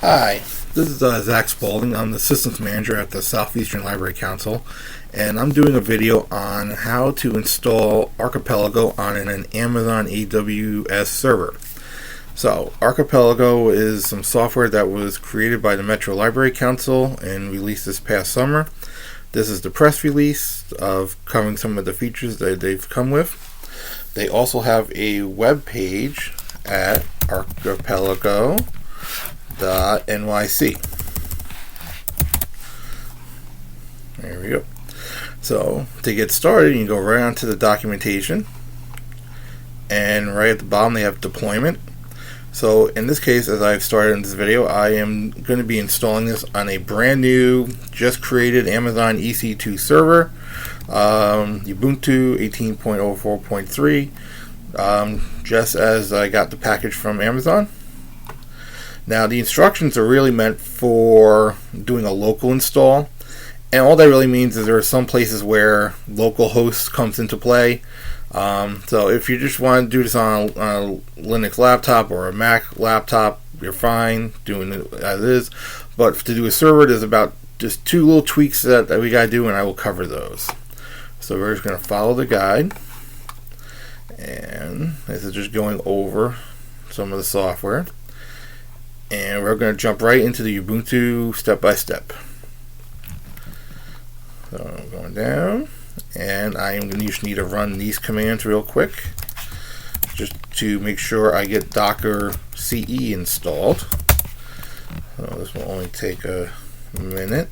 Hi, this is Zach Spalding. I'm the Systems Manager at the Southeastern Library Council, and I'm doing a video on how to install Archipelago on an Amazon AWS server. So, Archipelago is some software that was created by the Metro Library Council and released this past summer. This is the press release of covering some of the features that they've come with. They also have a web page at archipelago.nyc. There we go. So to get started, you can go right onto the documentation, and right at the bottom they have deployment. So in this case, as I've started in this video, I am going to be installing this on a brand new, just created Amazon EC2 server, Ubuntu 18.04.3, just as I got the package from Amazon. Now the instructions are really meant for doing a local install, and all that really means is there are some places where localhost comes into play. So if you just want to do this on a Linux laptop or a Mac laptop, you're fine doing it as is. But to do a server, there's about just two little tweaks that we got to do, and I will cover those. So we're just going to follow the guide, and this is just going over some of the software. And we're going to jump right into the Ubuntu step-by-step. So I'm going down, and I am going to just need to run these commands real quick, just to make sure I get Docker CE installed. So this will only take a minute.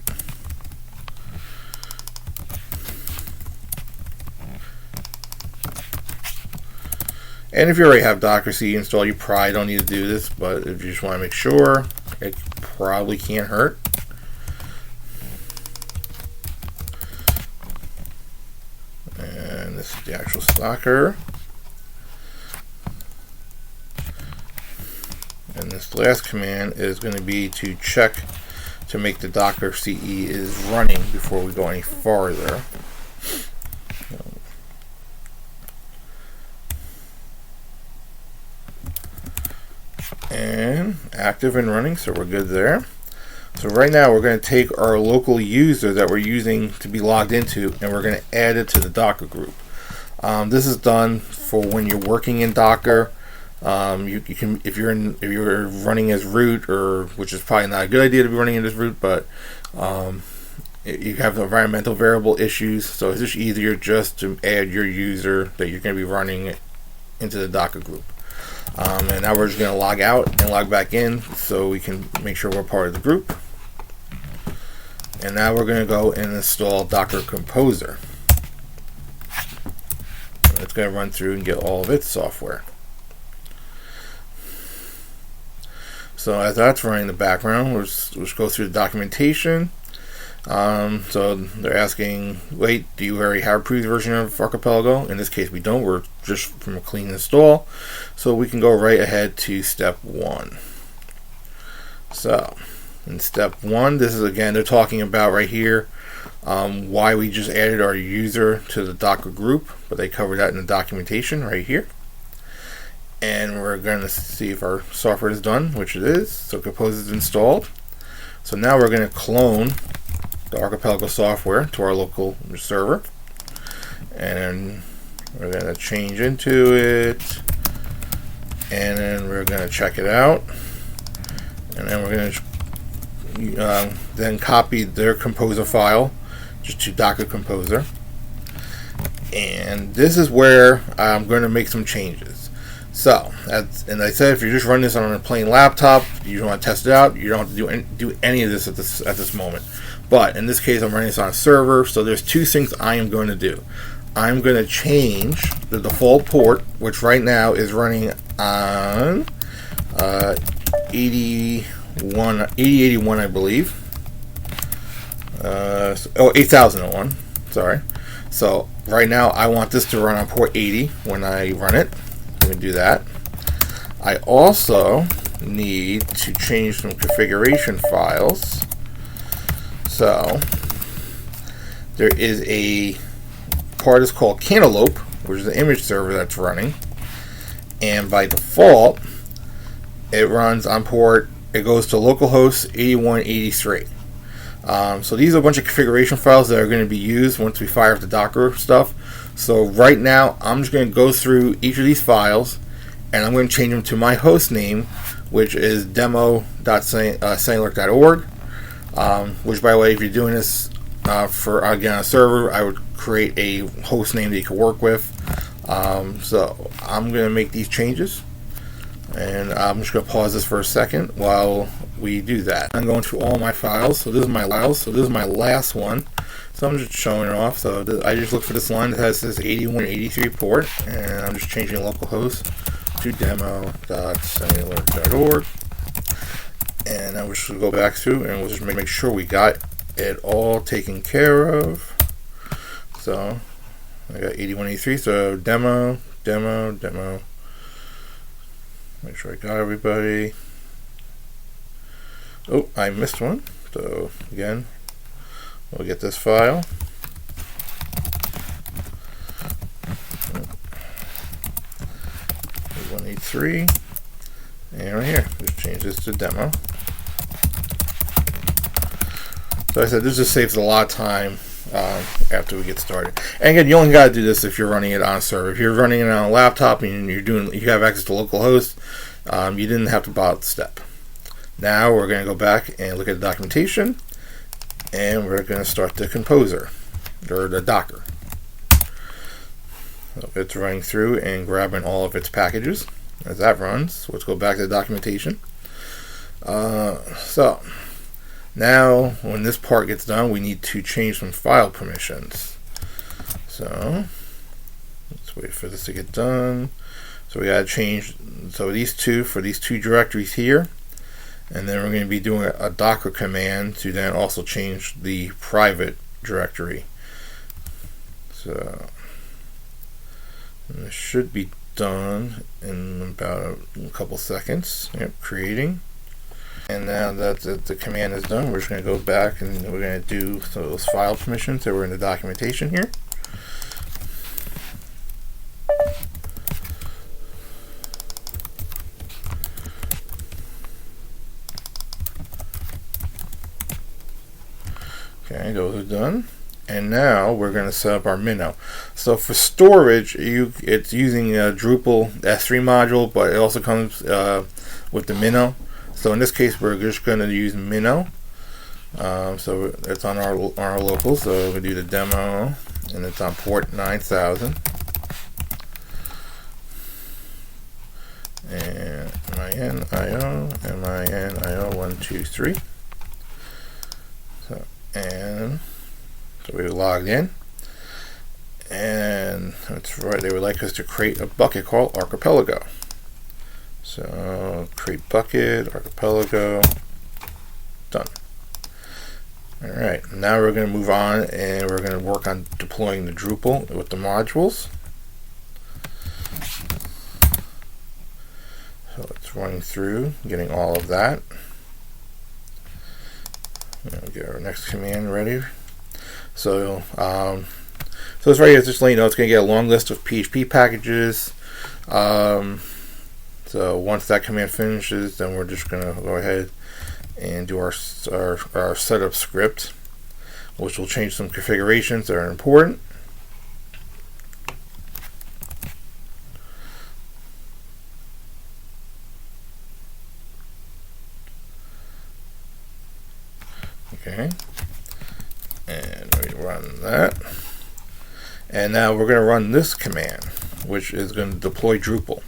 And if you already have Docker CE installed, you probably don't need to do this, but if you just want to make sure, it probably can't hurt. And this is the actual Docker. And this last command is going to be to check to make the Docker CE is running before we go any farther. And active and running, so we're good there. So right now we're going to take our local user that we're using to be logged into, and we're going to add it to the Docker group. This is done for when you're working in Docker. You can, if you're running as root, or which is probably not a good idea to be running in as root, but you have environmental variable issues, so it's just easier just to add your user that you're going to be running into the Docker group. And now we're just going to log out and log back in so we can make sure we're part of the group. And now we're going to go and install Docker Composer. It's going to run through and get all of its software. So as that's running in the background, we'll just go through the documentation. So they're asking, wait, do you already have a previous version of Archipelago? In this case we don't, we're just from a clean install. So we can go right ahead to step 1. So in step 1, this is again, they're talking about right here why we just added our user to the Docker group, but they cover that in the documentation right here. And we're going to see if our software is done, which it is. So Compose is installed. So now we're going to clone the Archipelago software to our local server, and we're going to change into it, and then we're going to check it out, and then we're going to then copy their Composer file just to Docker Composer. And this is where I'm going to make some changes. So, and I said, if you're just running this on a plain laptop, you don't want to test it out, you don't have to do any of this at this moment. But in this case, I'm running this on a server, so there's two things I am going to do. I'm going to change the default port, which right now is running on 8081, I believe. 8001. Sorry. So right now, I want this to run on port 80 when I run it. I'm going to do that. I also need to change some configuration files. So there is a part is called Cantaloupe, which is an image server that's running, and by default it runs on port it goes to localhost 8183. So these are a bunch of configuration files that are going to be used once we fire up the Docker stuff. So right now, I'm just going to go through each of these files, and I'm going to change them to my host name, which is demo.saintlark.org. Which, by the way, if you're doing this for, again, a server, I would create a host name that you can work with. So I'm going to make these changes, and I'm just going to pause this for a second while we do that. I'm going through all my files. So this is my files. So this is my last one. So I'm just showing it off. So I just look for this line that has this 8183 port, and I'm just changing localhost to demo.saintlark.org. And I should go back through and we'll just make sure we got it all taken care of. So I got 8183. So demo. Make sure I got everybody. Oh, I missed one. So again, we'll get this file. 8183. And right here, just change this to demo. So I said this just saves a lot of time after we get started. And again, you only got to do this if you're running it on a server. If you're running it on a laptop and you have access to localhost, you didn't have to bother the step. Now we're going to go back and look at the documentation, and we're going to start the composer or the Docker. So it's running through and grabbing all of its packages. As that runs, let's go back to the documentation. So now when this part gets done, we need to change some file permissions. So let's wait for this to get done. So we gotta change for these two directories here, and then we're going to be doing a Docker command to then also change the private directory. So this should be done in about a couple seconds. Yep, creating. And now that the command is done, we're just going to go back and we're going to do some of those file permissions that were in the documentation here. Okay, those are done. And now we're going to set up our minnow. So for storage, it's using a Drupal S3 module, but it also comes with the minnow. So in this case, we're just going to use minnow. So it's on our local. So we do the demo, and it's on port 9000. And MINIO 123. So we logged in, and that's right, they would like us to create a bucket called Archipelago. So create bucket, Archipelago, done. Alright, now we're going to move on and we're going to work on deploying the Drupal with the modules. So it's running through, getting all of that. We'll get our next command ready. So this right here is just letting you know it's going to get a long list of PHP packages. So once that command finishes, then we're just going to go ahead and do our setup script, which will change some configurations that are important. Okay, and we run that, and now we're going to run this command, which is going to deploy Drupal.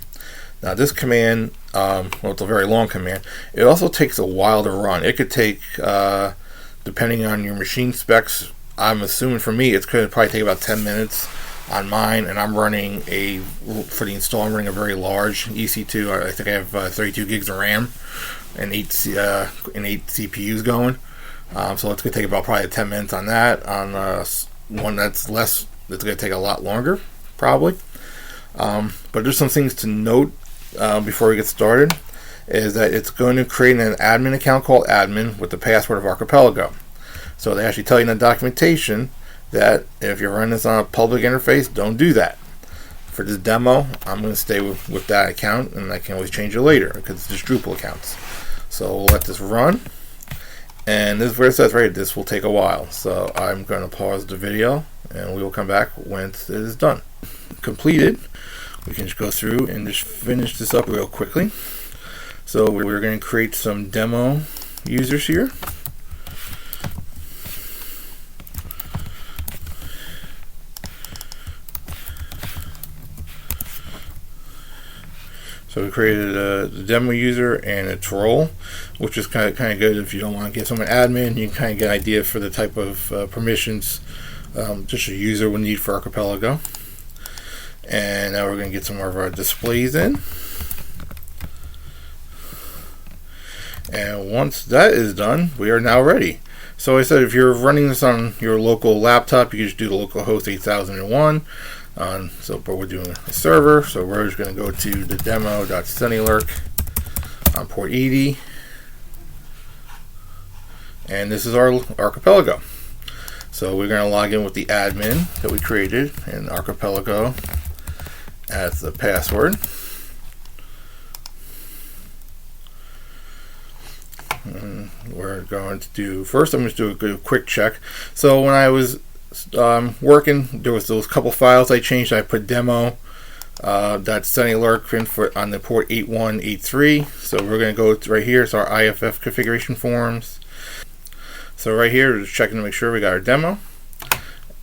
Now this command, well, it's a very long command. It also takes a while to run. It could take, depending on your machine specs, I'm assuming for me it's going to probably take about 10 minutes on mine, and I'm running for the install, I'm running a very large EC2. I think I have 32 gigs of RAM and 8 CPUs going. So it's going to take about probably 10 minutes on that. On one that's less, it's going to take a lot longer, probably. But there's some things to note before we get started, is that it's going to create an admin account called admin with the password of Archipelago. So they actually tell you in the documentation that if you're running this on a public interface, don't do that. For this demo, I'm going to stay with that account, and I can always change it later because it's just Drupal accounts. So we'll let this run. And this is where it says, right, this will take a while. So I'm going to pause the video and we will come back once it is done. Completed. We can just go through and just finish this up real quickly. So we're going to create some demo users here. So we created a demo user and its role, which is kind of good if you don't want to give someone admin. You can kind of get an idea for the type of permissions just a user would need for Archipelago. And now we're going to get some of our displays in. And once that is done, we are now ready. So I said if you're running this on your local laptop, you can just do the localhost 8001. But we're doing a server, so we're just going to go to the demo.sunnylerk on port 80, and this is our Archipelago. So we're going to log in with the admin that we created in Archipelago as the password. And we're going to do first. I'm going to do a quick check. So when I was working, there was those couple files I changed. I put demo.sunnylerk in on the port 8183. So we're going to go right here. It's our IFF configuration forms. So right here, we're just checking to make sure we got our demo.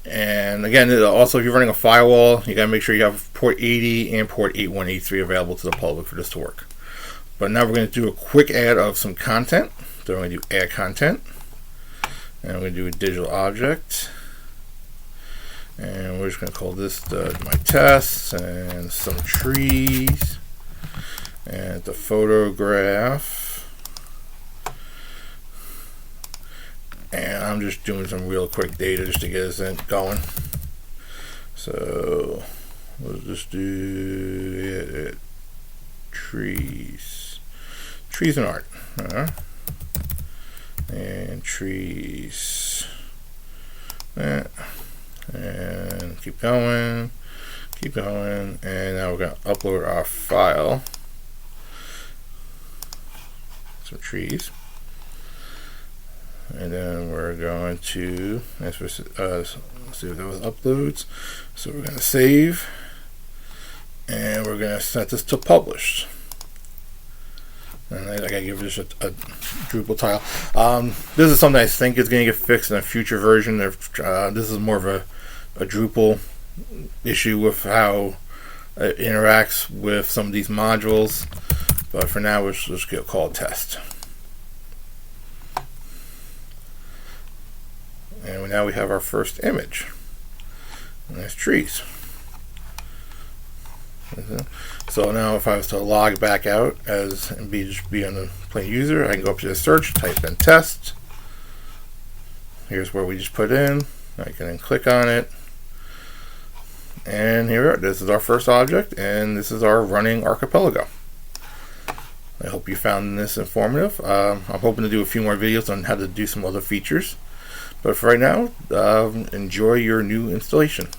And again, also if you're running a firewall, you got to make sure you have port 80 and port 8183 available to the public for this to work. But now we're going to do a quick add of some content. So we're going to do add content, and we're going to do a digital object. And we're just going to call this my tests and some trees and the photograph. And I'm just doing some real quick data just to get us going. So let's just do trees and art. And trees. And keep going, and now we're going to upload our file, some trees, and then we're going to let's see if that was uploads. So we're going to save, and we're going to set this to published. And I gotta give this a Drupal tile. This is something I think is going to get fixed in a future version. This is more of a Drupal issue with how it interacts with some of these modules. But for now, let's just get a call test. And now we have our first image. And that's trees. So now if I was to log back out and just be on the plain user, I can go up to the search, type in test. Here's where we just put in. I can then click on it. And here, this is our first object, and this is our running Archipelago. I hope you found this informative. I'm hoping to do a few more videos on how to do some other features. But for right now, enjoy your new installation.